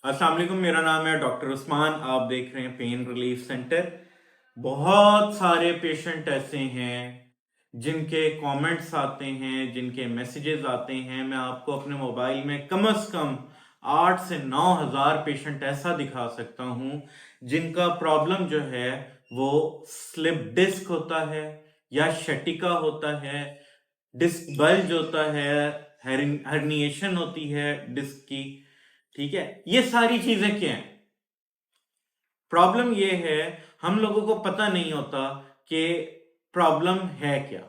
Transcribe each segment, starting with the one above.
अस्सलाम वालेकुम, मेरा नाम है डॉक्टर उस्मान। आप देख रहे हैं पेन रिलीफ सेंटर। बहुत सारे पेशेंट ऐसे हैं जिनके कमेंट्स आते हैं, जिनके मैसेजेस आते हैं। मैं आपको अपने मोबाइल में कम से कम 8 से 9 हज़ार पेशेंट ऐसा दिखा सकता हूं जिनका प्रॉब्लम जो है वो स्लिप डिस्क होता है या शटिका होता है, डिस्क बल्ज होता है, हर्निएशन होती है डिस्क की। ठीक है, ये सारी चीजें क्या हैं? प्रॉब्लम ये है, हम लोगों को पता नहीं होता कि प्रॉब्लम है क्या।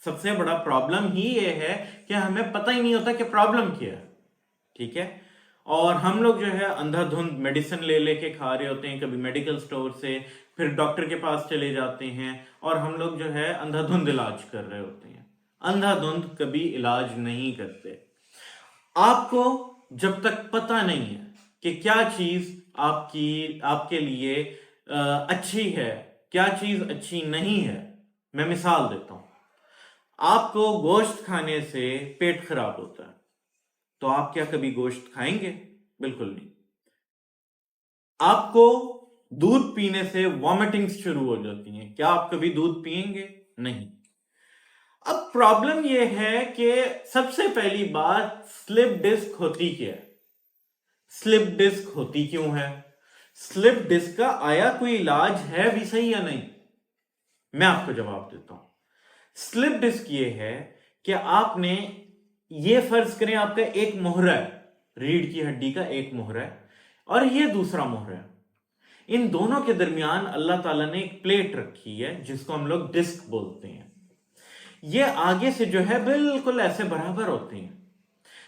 सबसे बड़ा प्रॉब्लम ही ये है कि हमें पता ही नहीं होता कि प्रॉब्लम क्या है। ठीक है, और हम लोग जो है अंधाधुंध मेडिसिन ले लेके खा रहे होते हैं, कभी मेडिकल स्टोर से, फिर डॉक्टर के पास चले जाते हैं और हम लोग जो है अंधाधुंध इलाज कर रहे होते हैं। अंधाधुंध कभी इलाज नहीं करते। आपको जब तक पता नहीं है कि क्या चीज आपके लिए अच्छी है, क्या चीज अच्छी नहीं है। मैं मिसाल देता हूं, आपको गोश्त खाने से पेट खराब होता है, तो आप क्या कभी गोश्त खाएंगे? बिल्कुल नहीं। आपको दूध पीने से वॉमिटिंग्स शुरू हो जाती हैं, क्या आप कभी दूध पिएंगे? नहीं। अब प्रॉब्लम यह है कि सबसे पहली बात, स्लिप डिस्क होती क्या है? स्लिप डिस्क होती क्यों है? स्लिप डिस्क का आया कोई इलाज है भी सही या नहीं? मैं आपको जवाब देता हूं। स्लिप डिस्क ये है कि आपने, ये फर्ज करें आपका एक मोहरा है, रीढ़ की हड्डी का एक मोहरा है और ये दूसरा मोहरा है। इन दोनों के दरमियान अल्लाह ताला ने एक प्लेट रखी है जिसको हम लोग डिस्क बोलते हैं। ये आगे से जो है बिल्कुल ऐसे बराबर होते हैं।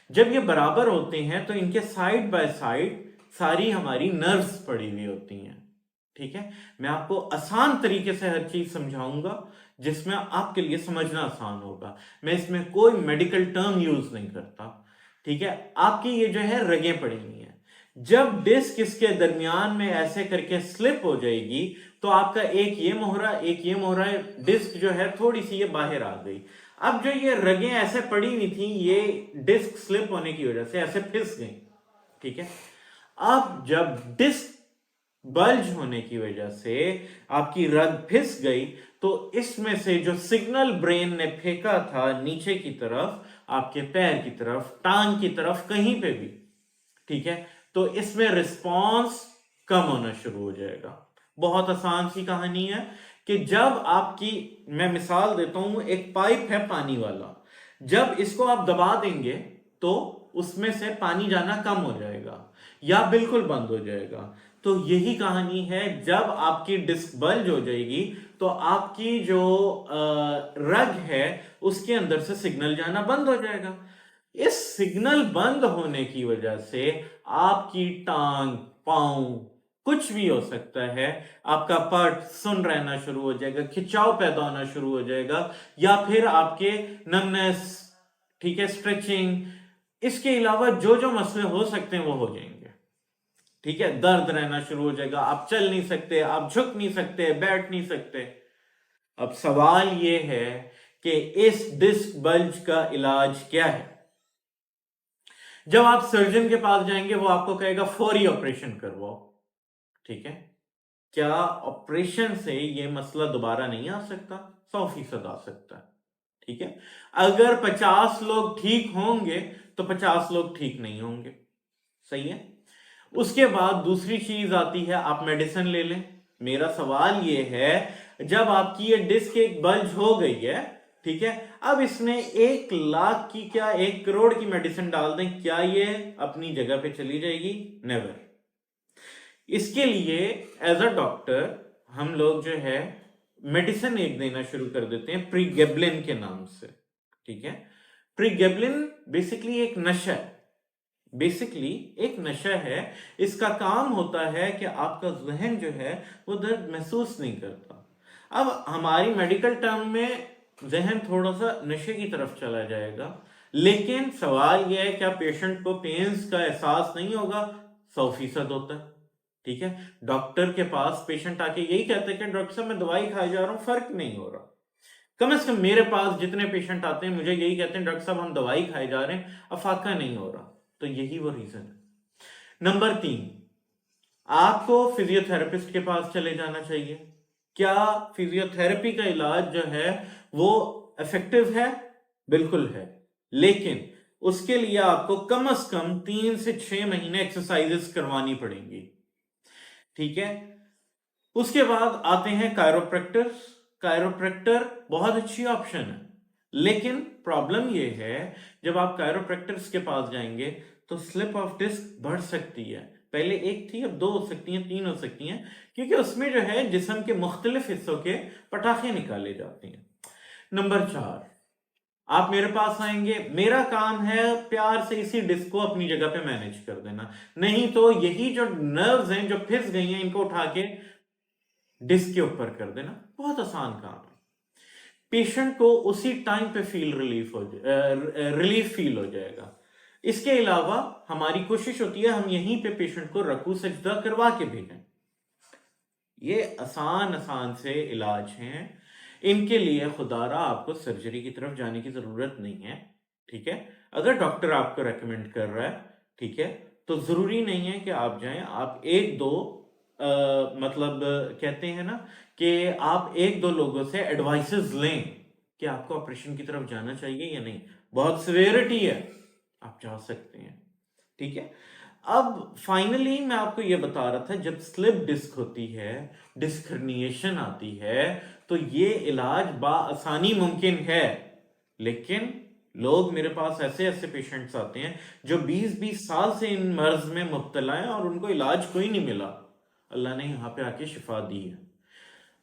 जब ये बराबर होते हैं तो इनके साइड बाय साइड सारी हमारी नर्व्स पड़ी हुई होती हैं। ठीक है, मैं आपको आसान तरीके से हर चीज समझाऊंगा जिसमें आपके लिए समझना आसान होगा। मैं इसमें कोई मेडिकल टर्म यूज नहीं करता। ठीक है, आपकी ये जो है रगें पड़ी हुई हैं। जब डिस्क इसके दरमियान में ऐसे करके स्लिप हो जाएगी तो आपका एक ये मोहरा डिस्क जो है थोड़ी सी ये बाहर आ गई। अब जो ये रगें ऐसे पड़ी हुई थी, ये डिस्क स्लिप होने की वजह से ऐसे फिस गई। ठीक है, अब जब डिस्क बल्ज होने की वजह से आपकी रग फिस गई तो इसमें से जो सिग्नल ब्रेन ने फेंका था नीचे की तरफ, आपके पैर की तरफ, टांग की तरफ, कहीं पे भी, ठीक है, तो इसमें रिस्पॉन्स कम होना शुरू हो जाएगा। बहुत आसान सी कहानी है कि जब आपकी, मैं मिसाल देता हूं, एक पाइप है पानी वाला, जब इसको आप दबा देंगे तो उसमें से पानी जाना कम हो जाएगा या बिल्कुल बंद हो जाएगा। तो यही कहानी है, जब आपकी डिस्क बल्ज हो जाएगी तो आपकी जो रग है उसके अंदर से सिग्नल जाना बंद हो जाएगा। इस सिग्नल बंद होने की वजह से आपकी टांग, पांव, कुछ भी हो सकता है, आपका पट सुन रहना शुरू हो जाएगा, खिंचाव पैदा होना शुरू हो जाएगा, या फिर आपके नमनेस, ठीक है, स्ट्रेचिंग, इसके अलावा जो जो मसले हो सकते हैं वो हो जाएंगे। ठीक है, दर्द रहना शुरू हो जाएगा, आप चल नहीं सकते, आप झुक नहीं सकते, बैठ नहीं सकते। अब सवाल ये है कि इस डिस्क बल्ज का इलाज क्या है? जब आप सर्जन के पास जाएंगे वो आपको कहेगा फौरी ऑपरेशन करवाओ। ठीक है, क्या ऑपरेशन से ये मसला दोबारा नहीं आ सकता? 100% आ सकता है। ठीक है, अगर 50 लोग ठीक होंगे तो 50 लोग ठीक नहीं होंगे। सही है। उसके बाद दूसरी चीज आती है, आप मेडिसिन ले लें। मेरा सवाल ये है, जब आपकी ये डिस्क एक बल्ज हो गई है, ठीक है, अब इसमें 1 लाख की, क्या 1 करोड़ की मेडिसिन डाल दें, क्या ये अपनी जगह पे चली जाएगी? नेवर। इसके लिए एज अ डॉक्टर हम लोग जो है मेडिसिन एक देना शुरू कर देते हैं प्रीगेबलिन के नाम से। ठीक है, प्रीगेबलिन बेसिकली एक नशा है, एक नशा है। इसका काम होता है कि आपका जहन जो है वो दर्द महसूस नहीं करता। अब हमारी मेडिकल टर्म में जहन थोड़ा सा नशे की तरफ चला जाएगा, लेकिन सवाल यह है क्या पेशेंट को पेन्स का एहसास नहीं होगा? 100% होता है। ठीक है, डॉक्टर के पास पेशेंट आके यही कहते हैं कि डॉक्टर साहब मैं दवाई खाई जा रहा हूं, फर्क नहीं हो रहा। कम से कम मेरे पास जितने पेशेंट आते हैं मुझे यही कहते हैं, डॉक्टर साहब हम दवाई खाए जा रहे हैं, अफाका नहीं हो रहा। तो यही वो रीजन है। नंबर 3, आपको फिजियोथेरेपिस्ट के पास चले जाना चाहिए। क्या फिजियोथेरेपी का इलाज जो है वो इफेक्टिव है? बिल्कुल है, लेकिन उसके लिए आपको कम से कम 3 से 6 महीने एक्सरसाइजेस करवानी पड़ेंगी, ठीक है। उसके बाद आते हैं कायरोप्रैक्टर। कायरोप्रैक्टर बहुत अच्छी ऑप्शन है, लेकिन प्रॉब्लम ये है जब आप कायरोप्रैक्टर्स के पास जाएंगे तो स्लिप ऑफ डिस्क बढ़ सकती है। पहले एक थी, अब 2 हो सकती हैं, 3 हो सकती हैं, क्योंकि उसमें जो है जिस्म के मुख्तलिफ हिस्सों के पटाखे निकाले जाते हैं। नंबर 4, आप मेरे पास आएंगे, मेरा काम है प्यार से इसी डिस्क को अपनी जगह पे मैनेज कर देना, नहीं तो यही जो नर्व्स हैं जो फिस गई हैं इनको उठा के डिस्क के ऊपर कर देना। बहुत आसान काम है, पेशेंट को उसी टाइम पे रिलीफ फील हो जाएगा। इसके अलावा हमारी कोशिश होती है हम यहीं पे पेशेंट को रकू सजदा करवा के भेजें। ये आसान से इलाज हैं, इनके लिए खुदारा आपको सर्जरी की तरफ जाने की जरूरत नहीं है, ठीक है। अगर डॉक्टर आपको रेकमेंड कर रहा है, ठीक है, तो जरूरी नहीं है कि आप जाएं। आप एक दो मतलब कहते हैं ना कि आप एक दो लोगों से एडवाइसेस लें कि आपको ऑपरेशन की तरफ जाना चाहिए या नहीं। बहुत सिवियरिटी है, आप जा सकते हैं, ठीक है। अब फाइनली मैं आपको यह बता रहा था, जब स्लिप डिस्क होती है, डिस्क हर्निएशन आती है, तो ये इलाज बाआसानी मुमकिन है, लेकिन लोग मेरे पास ऐसे पेशेंट्स आते हैं जो 20-20 साल से इन मर्ज में मुब्तला हैं और उनको इलाज कोई नहीं मिला। अल्लाह ने यहां पे आके शिफा दी है।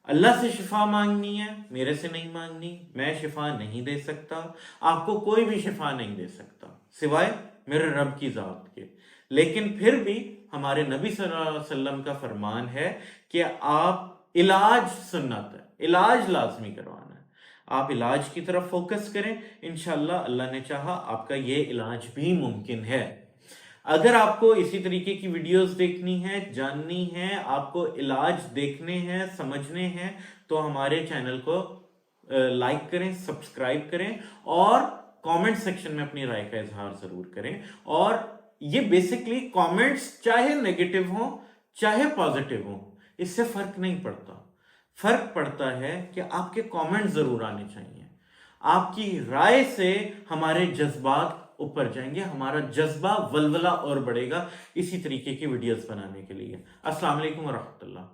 अल्लाह से शिफा मांगनी है, मेरे से नहीं मांगनी। मैं शिफा नहीं दे सकता, आपको कोई भी शिफा नहीं दे सकता सिवाय मेरे रब की जात के। लेकिन फिर भी हमारे नबी सल्लल्लाहु अलैहि वसल्लम का फरमान है कि आप इलाज सुन्नत है, इलाज लाजमी करवाना है। आप इलाज की तरफ फोकस करें, इंशाल्लाह अल्लाह ने चाहा आपका ये इलाज भी मुमकिन है। अगर आपको इसी तरीके की वीडियोस देखनी है, जाननी है, आपको इलाज देखने हैं, समझने हैं, तो हमारे चैनल को लाइक करें, सब्सक्राइब करें और कमेंट सेक्शन में अपनी राय का इजहार जरूर करें। और ये बेसिकली कमेंट्स चाहे नेगेटिव हो चाहे पॉजिटिव हो, इससे फर्क नहीं पड़ता। फर्क पड़ता है कि आपके कमेंट जरूर आने चाहिए। आपकी राय से हमारे जज्बात ऊपर जाएंगे, हमारा जज्बा वलवला और बढ़ेगा इसी तरीके की वीडियोस बनाने के लिए। अस्सलाम वालेकुम व रहमतुल्लाह।